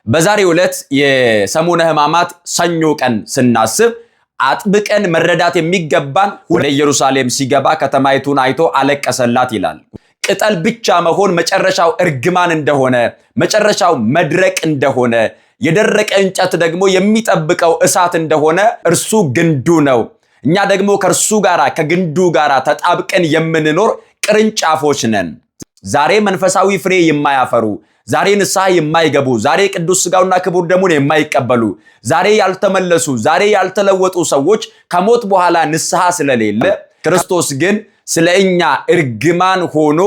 በዛሬው ዕለት የሰሙነ ሕማማት ሰኞ ቀን ስናስብ አጥብቀን መረዳት የሚገባን ወደ ኢየሩሳሌም ሲገባ ከተማይቱን አይቶ አለቀሰላት ይላል። ቅጠል ብቻ መሆን መጨረሻው እርግማን እንደሆነ፣ መጨረሻው መድረቅ እንደሆነ፣ የደረቀ እንጨት ደግሞ የሚጠብቀው እሳት እንደሆነ እርሱ ግንዱ ነው። እኛ ደግሞ ከእርሱ ጋራ ከግንዱ ጋራ ተጣብቀን የምንኖር ቅርንጫፎች ነን። ዛሬ መንፈሳዊ ፍሬ የማያፈሩ፣ ዛሬ ንስሐ የማይገቡ፣ ዛሬ ቅዱስ ሥጋውና ክቡር ደሙን የማይቀበሉ፣ ዛሬ ያልተመለሱ፣ ዛሬ ያልተለወጡ ሰዎች ከሞት በኋላ ንስሐ ስለሌለ ክርስቶስ ግን ስለ እኛ እርግማን ሆኖ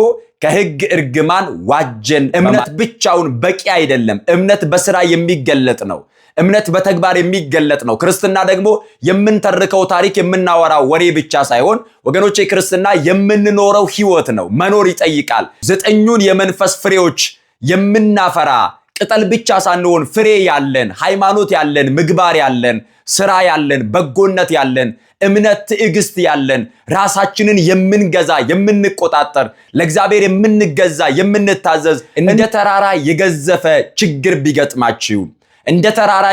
ከሕግ እርግማን ዋጀን። እምነት ብቻውን በቂ አይደለም። እምነት በስራ የሚገለጥ ነው። እምነት በተግባር የሚገለጥ ነው። ክርስትና ደግሞ የምንተርከው ታሪክ የምናወራው ወሬ ብቻ ሳይሆን ወገኖቼ ክርስትና የምንኖረው ሕይወት ነው። መኖር ይጠይቃል። 9ኙን የመንፈስ ፍሬዎች የምናፈራ ቅጠል ብቻ ሳንሆን ፍሬ ያለን፣ ሃይማኖት ያለን፣ ምግባር ያለን፣ ስራ ያለን፣ በጎነት ያለን፣ እምነት፣ ትዕግስት ያለን፣ ራሳችንን የምንገዛ የምንቆጣጠር፣ ለእግዚአብሔር የምንገዛ የምንታዘዝ፣ እንደ ተራራ የገዘፈ ችግር ቢገጥማችሁ፣ እንደ ተራራ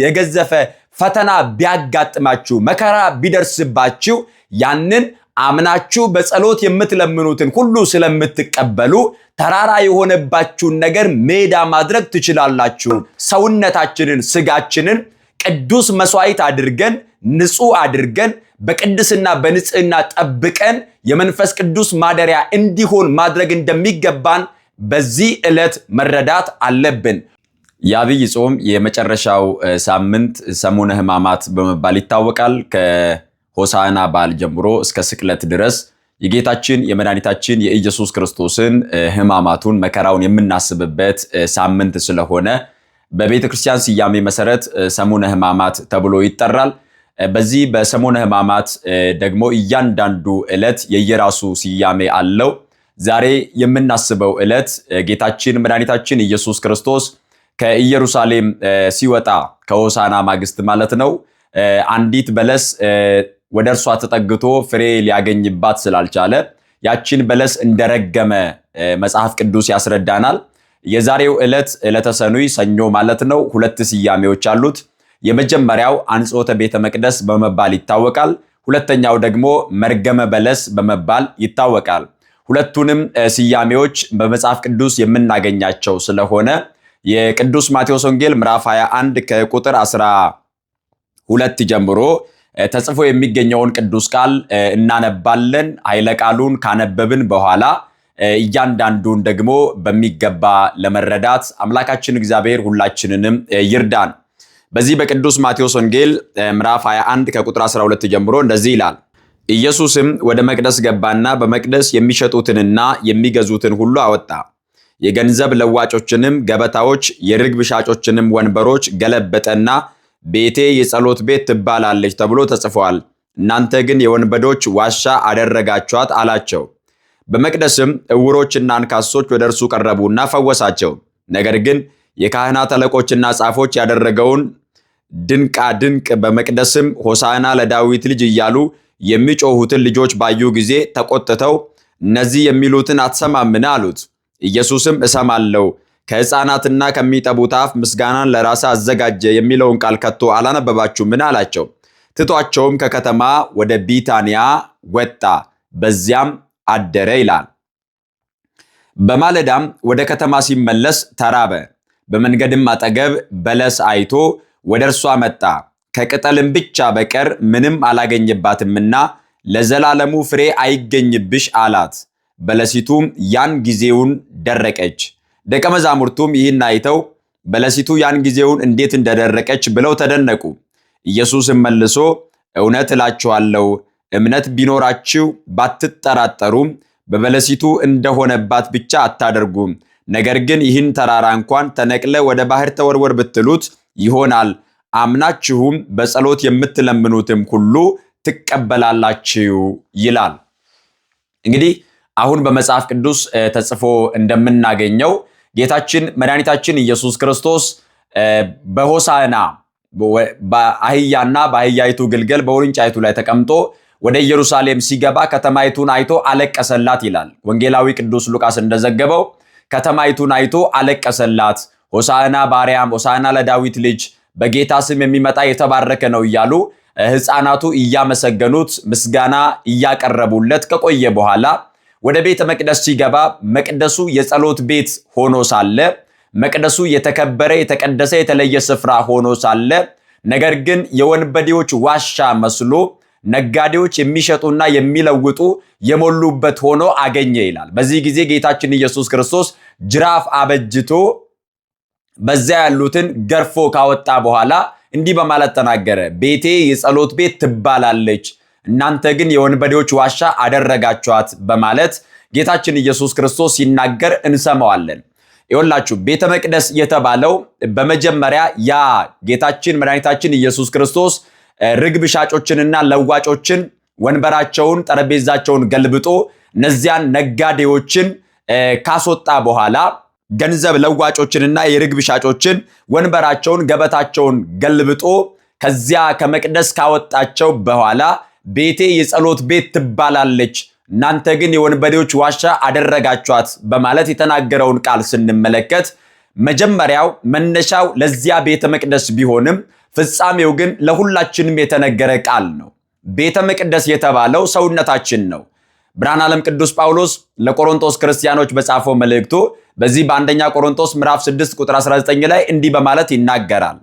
የገዘፈ ፈተና ቢያጋጥማችሁ፣ መከራ ቢደርስባችሁ ያንን አምናችሁ በጸሎት የምትለምኑትን ሁሉ ስለምትቀበሉ ተራራ የሆነባችሁን ነገር ሜዳ ማድረግ ትችላላችሁ። ሰውነታችንን፣ ስጋችንን ቅዱስ መስዋዕት አድርገን ንጹህ አድርገን በቅድስና በንጽህና ጠብቀን የመንፈስ ቅዱስ ማደሪያ እንዲሆን ማድረግ እንደሚገባን በዚህ ዕለት መረዳት አለብን። የአብይ ጾም የመጨረሻው ሳምንት ሰሙነ ሕማማት በመባል ይታወቃል። ከሆሳዕና በዓል ጀምሮ እስከ ስቅለት ድረስ የጌታችን የመድኃኒታችን የኢየሱስ ክርስቶስን ሕማማቱን መከራውን የምናስብበት ሳምንት ስለሆነ በቤተ ክርስቲያን ስያሜ መሰረት ሰሙነ ሕማማት ተብሎ ይጠራል። በዚህ በሰሙነ ሕማማት ደግሞ እያንዳንዱ ዕለት የየራሱ ስያሜ አለው። ዛሬ የምናስበው ዕለት ጌታችን መድኃኒታችን ኢየሱስ ክርስቶስ ከኢየሩሳሌም ሲወጣ ከሆሳዕና ማግስት ማለት ነው፣ አንዲት በለስ ወደ እርሷ ተጠግቶ ፍሬ ሊያገኝባት ስላልቻለ ያችን በለስ እንደረገመ መጽሐፍ ቅዱስ ያስረዳናል። የዛሬው ዕለት ዕለተ ሰኑይ ሰኞ ማለት ነው። 2 ስያሜዎች አሉት። የመጀመሪያው አንጾተ ቤተ መቅደስ በመባል ይታወቃል። ሁለተኛው ደግሞ መርገመ በለስ በመባል ይታወቃል። ሁለቱንም ስያሜዎች በመጽሐፍ ቅዱስ የምናገኛቸው ስለሆነ የቅዱስ ማቴዎስ ወንጌል ምዕራፍ 21 ከቁጥር 12 ጀምሮ ተጽፎ የሚገኘውን ቅዱስ ቃል እናነባለን። ኃይለ ቃሉን ካነበብን በኋላ እያንዳንዱን ደግሞ በሚገባ ለመረዳት አምላካችን እግዚአብሔር ሁላችንንም ይርዳን። በዚህ በቅዱስ ማቴዎስ ወንጌል ምዕራፍ 21 ከቁጥር 12 ጀምሮ እንደዚህ ይላል። ኢየሱስም ወደ መቅደስ ገባና በመቅደስ የሚሸጡትንና የሚገዙትን ሁሉ አወጣ። የገንዘብ ለዋጮችንም ገበታዎች፣ የርግብ ሻጮችንም ወንበሮች ገለበጠና ቤቴ የጸሎት ቤት ትባላለች ተብሎ ተጽፏል፣ እናንተ ግን የወንበዶች ዋሻ አደረጋችኋት አላቸው። በመቅደስም ዕውሮችና አንካሶች ወደ እርሱ ቀረቡና ፈወሳቸው። ነገር ግን የካህናት አለቆችና ጻፎች ያደረገውን ድንቃ ድንቅ በመቅደስም ሆሳዕና ለዳዊት ልጅ እያሉ የሚጮሁትን ልጆች ባዩ ጊዜ ተቆጥተው እነዚህ የሚሉትን አትሰማምን አሉት። ኢየሱስም እሰማለሁ፣ ከሕፃናትና ከሚጠቡት አፍ ምስጋናን ለራስ አዘጋጀ የሚለውን ቃል ከቶ አላነበባችሁምን አላቸው። ትቷቸውም ከከተማ ወደ ቢታንያ ወጣ፣ በዚያም አደረ ይላል። በማለዳም ወደ ከተማ ሲመለስ ተራበ። በመንገድም አጠገብ በለስ አይቶ ወደ እርሷ መጣ። ከቅጠልም ብቻ በቀር ምንም አላገኘባትምና ለዘላለሙ ፍሬ አይገኝብሽ አላት። በለሲቱም ያን ጊዜውን ደረቀች። ደቀ መዛሙርቱም ይህን አይተው በለሲቱ ያን ጊዜውን እንዴት እንደደረቀች ብለው ተደነቁ። ኢየሱስም መልሶ እውነት እላችኋለሁ እምነት ቢኖራችሁ ባትጠራጠሩም በበለሲቱ እንደሆነባት ብቻ አታደርጉም። ነገር ግን ይህን ተራራ እንኳን ተነቅለ ወደ ባህር ተወርወር ብትሉት ይሆናል። አምናችሁም በጸሎት የምትለምኑትም ሁሉ ትቀበላላችሁ ይላል። እንግዲህ አሁን በመጽሐፍ ቅዱስ ተጽፎ እንደምናገኘው ጌታችን መድኃኒታችን ኢየሱስ ክርስቶስ በሆሳዕና በአህያና በአህያይቱ ግልገል በውርንጫይቱ ላይ ተቀምጦ ወደ ኢየሩሳሌም ሲገባ ከተማይቱን አይቶ አለቀሰላት ይላል። ወንጌላዊ ቅዱስ ሉቃስ እንደዘገበው ከተማይቱን አይቶ አለቀሰላት፣ ሆሳዕና በአርያም ሆሳዕና ለዳዊት ልጅ በጌታ ስም የሚመጣ የተባረከ ነው እያሉ ሕፃናቱ እያመሰገኑት ምስጋና እያቀረቡለት ከቆየ በኋላ ወደ ቤተ መቅደስ ሲገባ መቅደሱ የጸሎት ቤት ሆኖ ሳለ መቅደሱ የተከበረ የተቀደሰ የተለየ ስፍራ ሆኖ ሳለ ነገር ግን የወንበዴዎች ዋሻ መስሎ ነጋዴዎች የሚሸጡና የሚለውጡ የሞሉበት ሆኖ አገኘ ይላል። በዚህ ጊዜ ጌታችን ኢየሱስ ክርስቶስ ጅራፍ አበጅቶ በዚያ ያሉትን ገርፎ ካወጣ በኋላ እንዲህ በማለት ተናገረ። ቤቴ የጸሎት ቤት ትባላለች፣ እናንተ ግን የወንበዴዎች ዋሻ አደረጋችኋት በማለት ጌታችን ኢየሱስ ክርስቶስ ሲናገር እንሰማዋለን። ይኸውላችሁ ቤተ መቅደስ የተባለው በመጀመሪያ ያ ጌታችን መድኃኒታችን ኢየሱስ ክርስቶስ ርግብ ሻጮችንና ለዋጮችን ወንበራቸውን ጠረጴዛቸውን ገልብጦ እነዚያን ነጋዴዎችን ካስወጣ በኋላ ገንዘብ ለዋጮችንና የርግብ ሻጮችን ወንበራቸውን ገበታቸውን ገልብጦ ከዚያ ከመቅደስ ካወጣቸው በኋላ ቤቴ የጸሎት ቤት ትባላለች፣ እናንተ ግን የወንበዴዎች ዋሻ አደረጋችኋት በማለት የተናገረውን ቃል ስንመለከት መጀመሪያው መነሻው ለዚያ ቤተ መቅደስ ቢሆንም ፍጻሜው ግን ለሁላችንም የተነገረ ቃል ነው። ቤተ መቅደስ የተባለው ሰውነታችን ነው። ብርሃነ ዓለም ቅዱስ ጳውሎስ ለቆሮንቶስ ክርስቲያኖች በጻፈው መልእክቱ በዚህ በአንደኛ ቆሮንቶስ ምዕራፍ 6 ቁጥር 19 ላይ እንዲህ በማለት ይናገራል።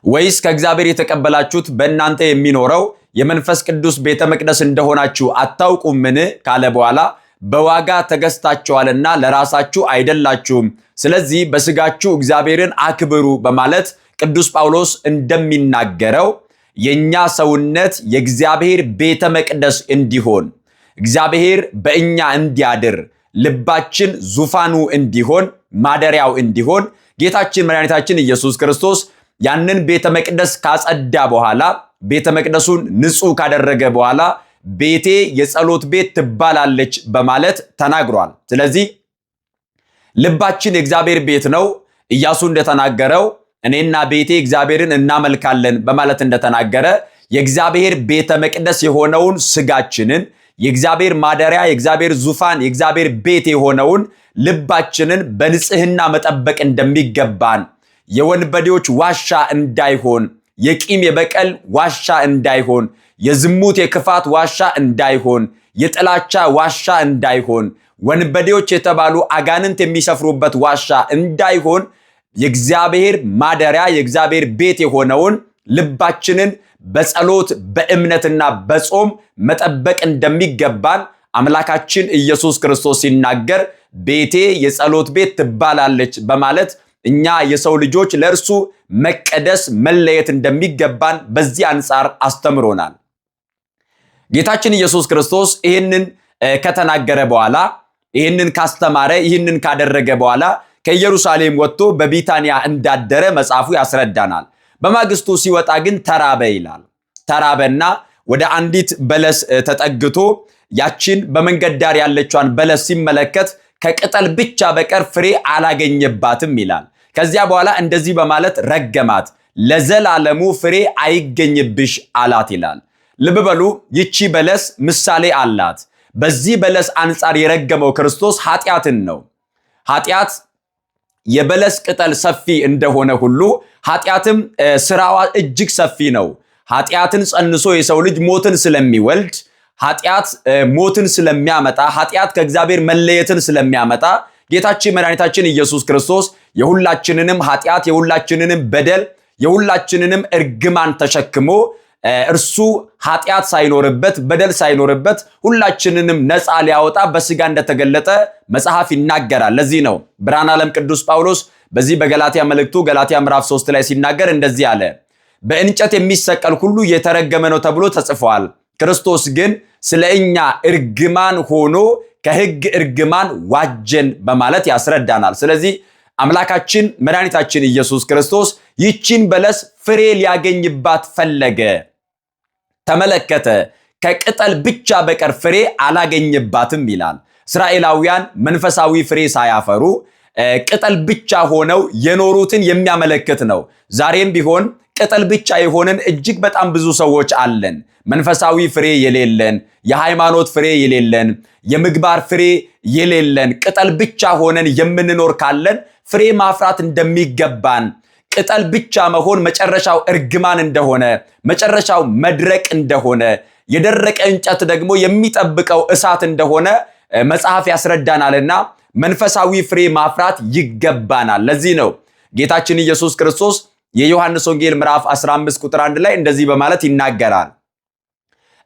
ወይስ ከእግዚአብሔር የተቀበላችሁት በእናንተ የሚኖረው የመንፈስ ቅዱስ ቤተ መቅደስ እንደሆናችሁ አታውቁምን ካለ በኋላ በዋጋ ተገዝታችኋልና ለራሳችሁ አይደላችሁም፣ ስለዚህ በስጋችሁ እግዚአብሔርን አክብሩ በማለት ቅዱስ ጳውሎስ እንደሚናገረው የኛ ሰውነት የእግዚአብሔር ቤተ መቅደስ እንዲሆን እግዚአብሔር በእኛ እንዲያድር ልባችን ዙፋኑ እንዲሆን ማደሪያው እንዲሆን ጌታችን መድኃኒታችን ኢየሱስ ክርስቶስ ያንን ቤተ መቅደስ ካጸዳ በኋላ ቤተ መቅደሱን ንጹህ ካደረገ በኋላ ቤቴ የጸሎት ቤት ትባላለች በማለት ተናግሯል። ስለዚህ ልባችን የእግዚአብሔር ቤት ነው። ኢያሱ እንደተናገረው እኔና ቤቴ እግዚአብሔርን እናመልካለን በማለት እንደተናገረ የእግዚአብሔር ቤተ መቅደስ የሆነውን ስጋችንን የእግዚአብሔር ማደሪያ የእግዚአብሔር ዙፋን የእግዚአብሔር ቤት የሆነውን ልባችንን በንጽህና መጠበቅ እንደሚገባን የወንበዴዎች ዋሻ እንዳይሆን የቂም የበቀል ዋሻ እንዳይሆን የዝሙት የክፋት ዋሻ እንዳይሆን የጥላቻ ዋሻ እንዳይሆን ወንበዴዎች የተባሉ አጋንንት የሚሰፍሩበት ዋሻ እንዳይሆን የእግዚአብሔር ማደሪያ የእግዚአብሔር ቤት የሆነውን ልባችንን በጸሎት በእምነትና በጾም መጠበቅ እንደሚገባን አምላካችን ኢየሱስ ክርስቶስ ሲናገር ቤቴ የጸሎት ቤት ትባላለች በማለት እኛ የሰው ልጆች ለእርሱ መቀደስ መለየት እንደሚገባን በዚህ አንጻር አስተምሮናል። ጌታችን ኢየሱስ ክርስቶስ ይህንን ከተናገረ በኋላ ይህንን ካስተማረ ይህንን ካደረገ በኋላ ከኢየሩሳሌም ወጥቶ በቢታንያ እንዳደረ መጽሐፉ ያስረዳናል። በማግስቱ ሲወጣ ግን ተራበ ይላል። ተራበና ወደ አንዲት በለስ ተጠግቶ ያችን በመንገድ ዳር ያለችዋን በለስ ሲመለከት ከቅጠል ብቻ በቀር ፍሬ አላገኘባትም ይላል። ከዚያ በኋላ እንደዚህ በማለት ረገማት፣ ለዘላለሙ ፍሬ አይገኝብሽ አላት ይላል። ልብ በሉ፣ ይቺ በለስ ምሳሌ አላት። በዚህ በለስ አንጻር የረገመው ክርስቶስ ኃጢአትን ነው። ኃጢአት የበለስ ቅጠል ሰፊ እንደሆነ ሁሉ ኃጢአትም ስራዋ እጅግ ሰፊ ነው። ኃጢአትን ጸንሶ የሰው ልጅ ሞትን ስለሚወልድ ኃጢአት ሞትን ስለሚያመጣ ኃጢአት ከእግዚአብሔር መለየትን ስለሚያመጣ ጌታችን መድኃኒታችን ኢየሱስ ክርስቶስ የሁላችንንም ኃጢአት የሁላችንንም በደል የሁላችንንም እርግማን ተሸክሞ እርሱ ኃጢአት ሳይኖርበት በደል ሳይኖርበት ሁላችንንም ነፃ ሊያወጣ በስጋ እንደተገለጠ መጽሐፍ ይናገራል። ለዚህ ነው ብርሃነ ዓለም ቅዱስ ጳውሎስ በዚህ በገላትያ መልእክቱ ገላትያ ምዕራፍ 3 ላይ ሲናገር እንደዚህ አለ፣ በእንጨት የሚሰቀል ሁሉ የተረገመ ነው ተብሎ ተጽፏል። ክርስቶስ ግን ስለ እኛ እርግማን ሆኖ ከሕግ እርግማን ዋጀን በማለት ያስረዳናል። ስለዚህ አምላካችን መድኃኒታችን ኢየሱስ ክርስቶስ ይቺን በለስ ፍሬ ሊያገኝባት ፈለገ፣ ተመለከተ፣ ከቅጠል ብቻ በቀር ፍሬ አላገኝባትም ይላል። እስራኤላውያን መንፈሳዊ ፍሬ ሳያፈሩ ቅጠል ብቻ ሆነው የኖሩትን የሚያመለክት ነው። ዛሬም ቢሆን ቅጠል ብቻ የሆንን እጅግ በጣም ብዙ ሰዎች አለን። መንፈሳዊ ፍሬ የሌለን፣ የሃይማኖት ፍሬ የሌለን፣ የምግባር ፍሬ የሌለን ቅጠል ብቻ ሆነን የምንኖር ካለን ፍሬ ማፍራት እንደሚገባን ቅጠል ብቻ መሆን መጨረሻው እርግማን እንደሆነ መጨረሻው መድረቅ እንደሆነ የደረቀ እንጨት ደግሞ የሚጠብቀው እሳት እንደሆነ መጽሐፍ ያስረዳናልና መንፈሳዊ ፍሬ ማፍራት ይገባናል። ለዚህ ነው ጌታችን ኢየሱስ ክርስቶስ የዮሐንስ ወንጌል ምዕራፍ 15 ቁጥር 1 ላይ እንደዚህ በማለት ይናገራል።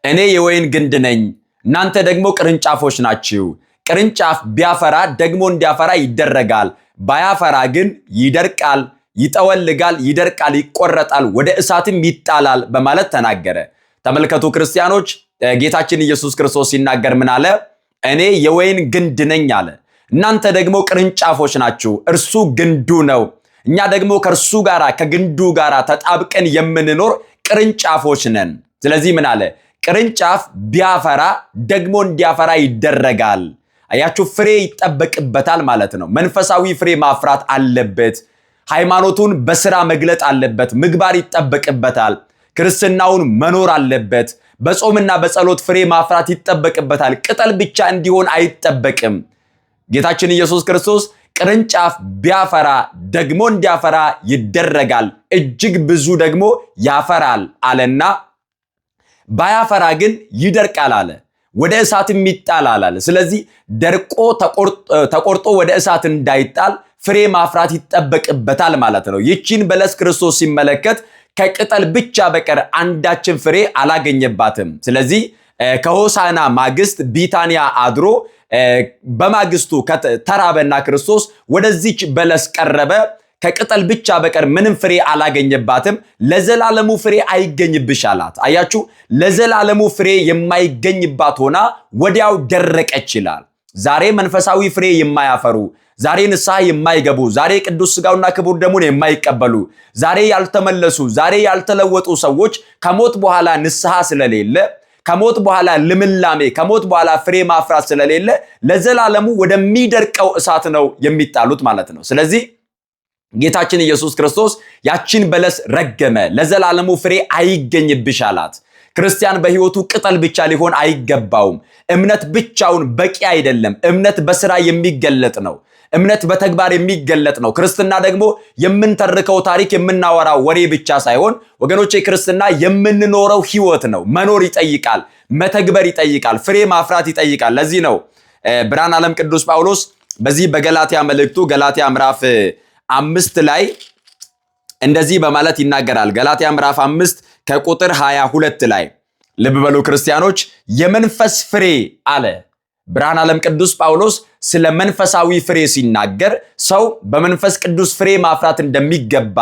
እኔ የወይን ግንድ ነኝ፣ እናንተ ደግሞ ቅርንጫፎች ናችሁ። ቅርንጫፍ ቢያፈራ ደግሞ እንዲያፈራ ይደረጋል፣ ባያፈራ ግን ይደርቃል፣ ይጠወልጋል፣ ይደርቃል፣ ይቆረጣል፣ ወደ እሳትም ይጣላል በማለት ተናገረ። ተመልከቱ ክርስቲያኖች፣ ጌታችን ኢየሱስ ክርስቶስ ሲናገር ምን አለ? እኔ የወይን ግንድ ነኝ አለ፣ እናንተ ደግሞ ቅርንጫፎች ናችሁ። እርሱ ግንዱ ነው፣ እኛ ደግሞ ከእርሱ ጋራ ከግንዱ ጋራ ተጣብቀን የምንኖር ቅርንጫፎች ነን። ስለዚህ ምን አለ? ቅርንጫፍ ቢያፈራ ደግሞ እንዲያፈራ ይደረጋል። አያችሁ፣ ፍሬ ይጠበቅበታል ማለት ነው። መንፈሳዊ ፍሬ ማፍራት አለበት። ሃይማኖቱን በስራ መግለጥ አለበት። ምግባር ይጠበቅበታል። ክርስትናውን መኖር አለበት። በጾምና በጸሎት ፍሬ ማፍራት ይጠበቅበታል። ቅጠል ብቻ እንዲሆን አይጠበቅም። ጌታችን ኢየሱስ ክርስቶስ ቅርንጫፍ ቢያፈራ ደግሞ እንዲያፈራ ይደረጋል፣ እጅግ ብዙ ደግሞ ያፈራል አለና ባያፈራ ግን ይደርቃል አለ፣ ወደ እሳትም ይጣላል አለ። ስለዚህ ደርቆ ተቆርጦ ወደ እሳት እንዳይጣል ፍሬ ማፍራት ይጠበቅበታል ማለት ነው። ይቺን በለስ ክርስቶስ ሲመለከት ከቅጠል ብቻ በቀር አንዳችን ፍሬ አላገኘባትም። ስለዚህ ከሆሳና ማግስት ቢታንያ አድሮ በማግስቱ ተራበና ክርስቶስ ወደዚች በለስ ቀረበ። ከቅጠል ብቻ በቀር ምንም ፍሬ አላገኘባትም። ለዘላለሙ ፍሬ አይገኝብሽ አላት። አያችሁ፣ ለዘላለሙ ፍሬ የማይገኝባት ሆና ወዲያው ደረቀች ይላል። ዛሬ መንፈሳዊ ፍሬ የማያፈሩ፣ ዛሬ ንስሐ የማይገቡ፣ ዛሬ ቅዱስ ሥጋውና ክቡር ደሙን የማይቀበሉ፣ ዛሬ ያልተመለሱ፣ ዛሬ ያልተለወጡ ሰዎች ከሞት በኋላ ንስሐ ስለሌለ፣ ከሞት በኋላ ልምላሜ፣ ከሞት በኋላ ፍሬ ማፍራት ስለሌለ ለዘላለሙ ወደሚደርቀው እሳት ነው የሚጣሉት ማለት ነው። ስለዚህ ጌታችን ኢየሱስ ክርስቶስ ያቺን በለስ ረገመ። ለዘላለሙ ፍሬ አይገኝብሽ አላት። ክርስቲያን በሕይወቱ ቅጠል ብቻ ሊሆን አይገባውም። እምነት ብቻውን በቂ አይደለም። እምነት በስራ የሚገለጥ ነው። እምነት በተግባር የሚገለጥ ነው። ክርስትና ደግሞ የምንተርከው ታሪክ የምናወራው ወሬ ብቻ ሳይሆን ወገኖቼ፣ ክርስትና የምንኖረው ሕይወት ነው። መኖር ይጠይቃል፣ መተግበር ይጠይቃል፣ ፍሬ ማፍራት ይጠይቃል። ለዚህ ነው ብርሃነ ዓለም ቅዱስ ጳውሎስ በዚህ በገላትያ መልእክቱ ገላትያ ምዕራፍ 5 ላይ እንደዚህ በማለት ይናገራል። ገላትያ ምዕራፍ 5 ከቁጥር 22 ላይ ልብ በሉ ክርስቲያኖች፣ የመንፈስ ፍሬ አለ። ብርሃነ ዓለም ቅዱስ ጳውሎስ ስለ መንፈሳዊ ፍሬ ሲናገር ሰው በመንፈስ ቅዱስ ፍሬ ማፍራት እንደሚገባ፣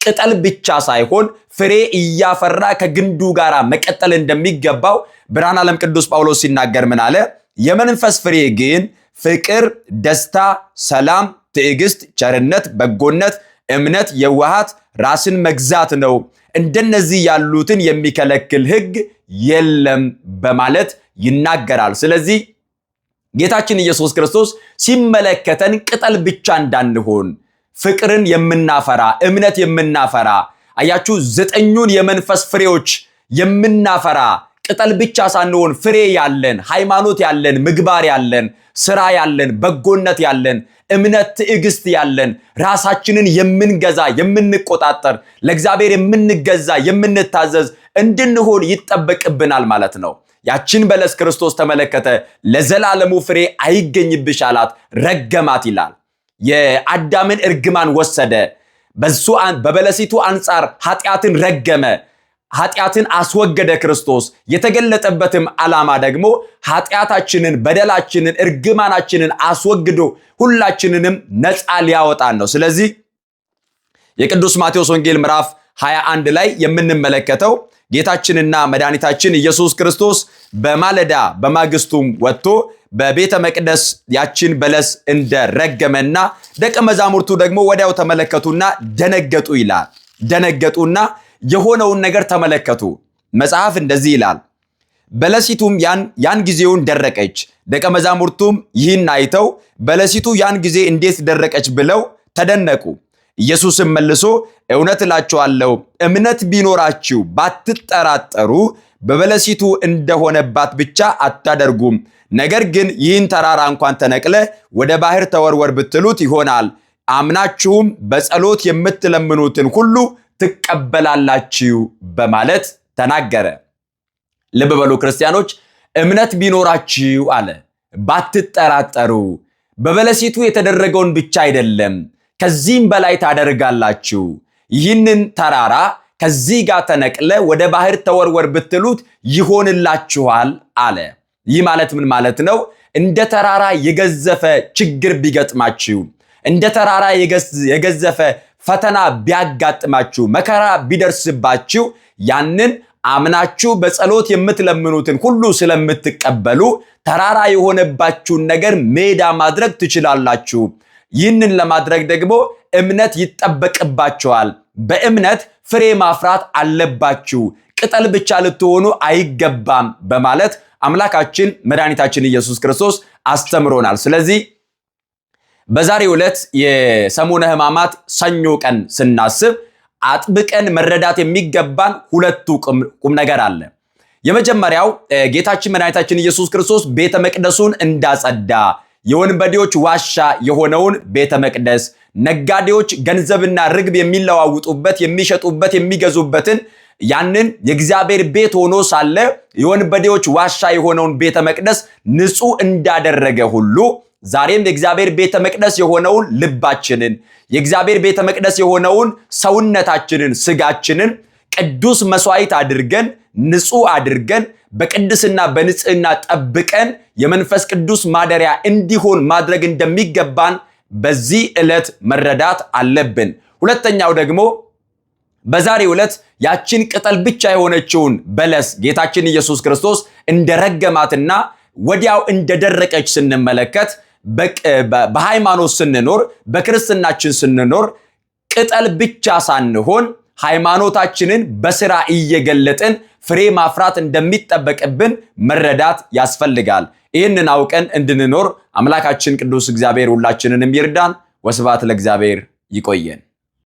ቅጠል ብቻ ሳይሆን ፍሬ እያፈራ ከግንዱ ጋር መቀጠል እንደሚገባው ብርሃነ ዓለም ቅዱስ ጳውሎስ ሲናገር ምን አለ? የመንፈስ ፍሬ ግን ፍቅር፣ ደስታ፣ ሰላም፣ ትዕግስት፣ ቸርነት፣ በጎነት፣ እምነት፣ የዋሃት፣ ራስን መግዛት ነው። እንደነዚህ ያሉትን የሚከለክል ሕግ የለም በማለት ይናገራል። ስለዚህ ጌታችን ኢየሱስ ክርስቶስ ሲመለከተን ቅጠል ብቻ እንዳንሆን፣ ፍቅርን የምናፈራ፣ እምነት የምናፈራ፣ አያችሁ 9ኙን የመንፈስ ፍሬዎች የምናፈራ፣ ቅጠል ብቻ ሳንሆን ፍሬ ያለን፣ ሃይማኖት ያለን፣ ምግባር ያለን፣ ስራ ያለን፣ በጎነት ያለን፣ እምነት፣ ትዕግስት ያለን፣ ራሳችንን የምንገዛ የምንቆጣጠር፣ ለእግዚአብሔር የምንገዛ የምንታዘዝ እንድንሆን ይጠበቅብናል ማለት ነው። ያችን በለስ ክርስቶስ ተመለከተ፣ ለዘላለሙ ፍሬ አይገኝብሽ አላት፣ ረገማት ይላል። የአዳምን እርግማን ወሰደ። በበለሲቱ አንጻር ኃጢአትን ረገመ፣ ኃጢአትን አስወገደ ክርስቶስ። የተገለጠበትም ዓላማ ደግሞ ኃጢአታችንን፣ በደላችንን፣ እርግማናችንን አስወግዶ ሁላችንንም ነፃ ሊያወጣን ነው። ስለዚህ የቅዱስ ማቴዎስ ወንጌል ምዕራፍ 21 ላይ የምንመለከተው ጌታችንና መድኃኒታችን ኢየሱስ ክርስቶስ በማለዳ በማግስቱም ወጥቶ በቤተ መቅደስ ያችን በለስ እንደረገመና ደቀ መዛሙርቱ ደግሞ ወዲያው ተመለከቱና ደነገጡ ይላል። ደነገጡና የሆነውን ነገር ተመለከቱ። መጽሐፍ እንደዚህ ይላል፣ በለሲቱም ያን ጊዜውን ደረቀች። ደቀ መዛሙርቱም ይህን አይተው በለሲቱ ያን ጊዜ እንዴት ደረቀች ብለው ተደነቁ። ኢየሱስም መልሶ እውነት እላችኋለሁ እምነት ቢኖራችሁ ባትጠራጠሩ በበለሲቱ እንደሆነባት ብቻ አታደርጉም። ነገር ግን ይህን ተራራ እንኳን ተነቅለ ወደ ባህር ተወርወር ብትሉት ይሆናል አምናችሁም በጸሎት የምትለምኑትን ሁሉ ትቀበላላችሁ በማለት ተናገረ። ልብ በሉ ክርስቲያኖች፣ እምነት ቢኖራችሁ አለ ባትጠራጠሩ፣ በበለሲቱ የተደረገውን ብቻ አይደለም ከዚህም በላይ ታደርጋላችሁ። ይህንን ተራራ ከዚህ ጋር ተነቅለ ወደ ባህር ተወርወር ብትሉት ይሆንላችኋል አለ። ይህ ማለት ምን ማለት ነው? እንደ ተራራ የገዘፈ ችግር ቢገጥማችሁ፣ እንደ ተራራ የገዘፈ ፈተና ቢያጋጥማችሁ፣ መከራ ቢደርስባችሁ ያንን አምናችሁ በጸሎት የምትለምኑትን ሁሉ ስለምትቀበሉ ተራራ የሆነባችሁን ነገር ሜዳ ማድረግ ትችላላችሁ። ይህንን ለማድረግ ደግሞ እምነት ይጠበቅባችኋል። በእምነት ፍሬ ማፍራት አለባችሁ። ቅጠል ብቻ ልትሆኑ አይገባም በማለት አምላካችን መድኃኒታችን ኢየሱስ ክርስቶስ አስተምሮናል። ስለዚህ በዛሬው ዕለት የሰሙነ ሕማማት ሰኞ ቀን ስናስብ አጥብቀን መረዳት የሚገባን ሁለቱ ቁም ነገር አለ። የመጀመሪያው ጌታችን መድኃኒታችን ኢየሱስ ክርስቶስ ቤተ መቅደሱን እንዳጸዳ፣ የወንበዴዎች ዋሻ የሆነውን ቤተ መቅደስ ነጋዴዎች ገንዘብና ርግብ የሚለዋውጡበት፣ የሚሸጡበት፣ የሚገዙበትን ያንን የእግዚአብሔር ቤት ሆኖ ሳለ የወንበዴዎች ዋሻ የሆነውን ቤተ መቅደስ ንጹህ እንዳደረገ ሁሉ ዛሬም የእግዚአብሔር ቤተ መቅደስ የሆነውን ልባችንን፣ የእግዚአብሔር ቤተ መቅደስ የሆነውን ሰውነታችንን፣ ስጋችንን ቅዱስ መስዋዕት አድርገን ንጹህ አድርገን በቅድስና በንጽህና ጠብቀን የመንፈስ ቅዱስ ማደሪያ እንዲሆን ማድረግ እንደሚገባን በዚህ ዕለት መረዳት አለብን። ሁለተኛው ደግሞ በዛሬው ዕለት ያችን ቅጠል ብቻ የሆነችውን በለስ ጌታችን ኢየሱስ ክርስቶስ እንደረገማትና ወዲያው እንደደረቀች ስንመለከት በሃይማኖት ስንኖር፣ በክርስትናችን ስንኖር ቅጠል ብቻ ሳንሆን ሃይማኖታችንን በስራ እየገለጥን ፍሬ ማፍራት እንደሚጠበቅብን መረዳት ያስፈልጋል። ይህንን አውቀን እንድንኖር አምላካችን ቅዱስ እግዚአብሔር ሁላችንንም ይርዳን። ወስብሐት ለእግዚአብሔር። ይቆየን።